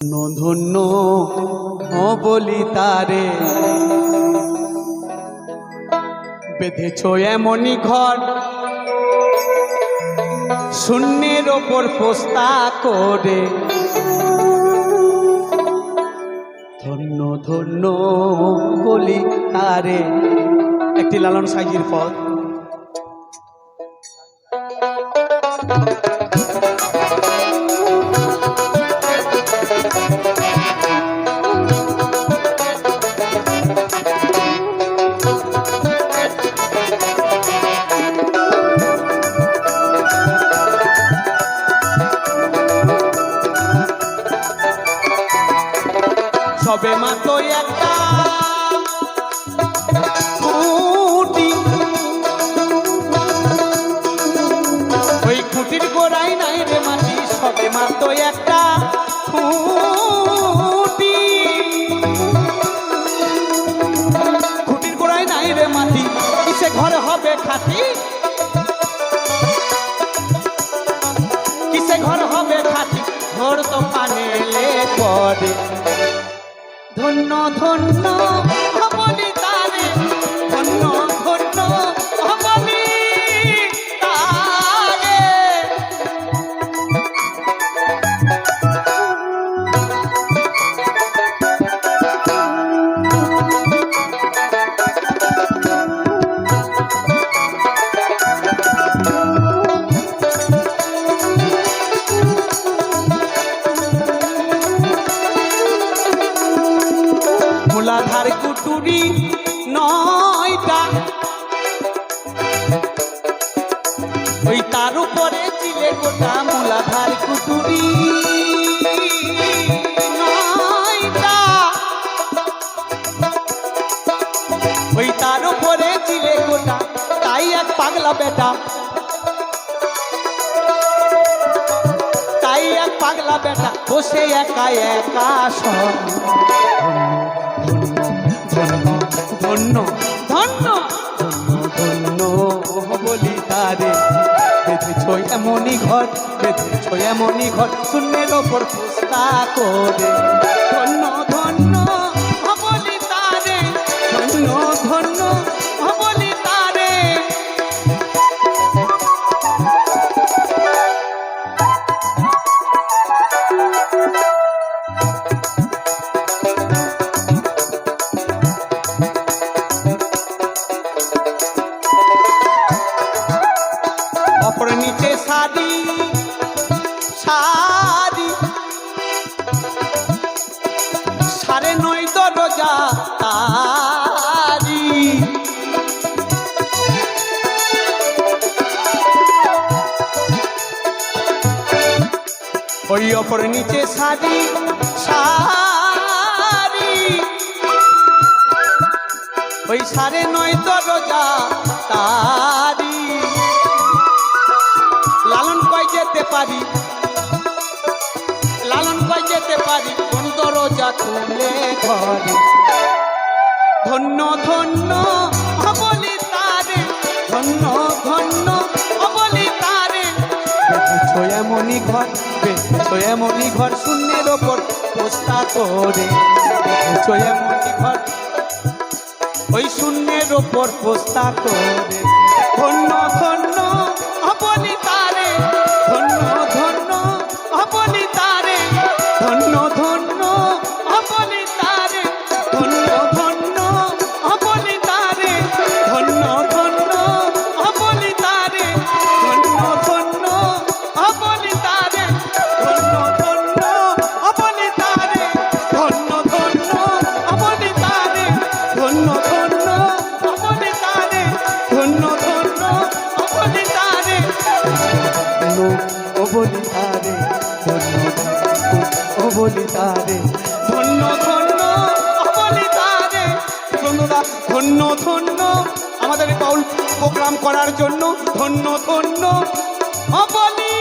ধন্য বলি তারে বেঁধেছ এমনই ঘর শূন্যের ওপর পোস্তা করে ধন্য ধন্য বলি তারে। একটি লালন সাইজির পথ। সবে মাত্র একটা খুঁটি, ওই খুঁটির গোড়ায় নাই রে মাটি। সবে মাত্র একটা খুঁটি, খুঁটির গোড়ায় নাই রে মাটি। কিসে ঘর হবে খাঁটি, কিসে ঘর হবে খাঁটি। ঘর তো পানেলে পড়ে ধন্য ধন্য বলি তারে, ধন্য ধন্য বলি তারে। মূলাধার কুটুরি নয়টা, ওই তার উপরে চিলে গোটা। মূলাধার কুটুরি নয়টা, ওই তার উপরে চিলে গোটা। তাই এক পাগলা বেটা, তাই এক পাগলা বেটা বসে একা একা সব ধন্য ধন্য ধন্য বলি তারে। বেঁধেছ এমনই ঘর, বেঁধেছ এমনই ঘর শূন্যের ওপর পোস্তা করে ধন্য ধন্য বলি তারে, ধন্য ধন্য বলি তারে। অপর নিচে শাড়ি শাড়ি, সাড়ে নয় দরজা তারি। ওই অপর নিচে শাড়ি শাড়ি, ওই সাড়ে নয় দরজা তারি। লালন কয় যেতে পারি, লালন কয় যেতে পারি কোন দরজা খুলে ঘরে। ধন্য ধন্য বলি তারে, ধন্য ধন্য বলি তারে। বেঁধেছ এমনই ঘর, বেঁধেছ এমনই ঘর শূন্যের ওপর পোস্তা করে। বেঁধেছ এমনই ঘর, ওই শূন্যের ওপর পোস্তা করে। ধন্য ধন্য বলি তারে, ধন্য ধন্য বলি তারে, ধন্য ধন্য বলি তারে, ধন্য ধন্য বলি তারে, ধন্য ধন্য বলি তারে, ধন্য ধন্য বলি তারে, ধন্য ধন্য বলি তারে, ধন্য ধন্য বলি তারে, ধন্য ধন্য বলি তারে, ধন্য ধন্য বলি তারে, বলি তারে, ধন্য বলি তারে, ধন্য ধন্য বলি তারে। বন্ধুরা ধন্য ধন্য আমাদের বাউল প্রোগ্রাম করার জন্য ধন্য ধন্য বলি।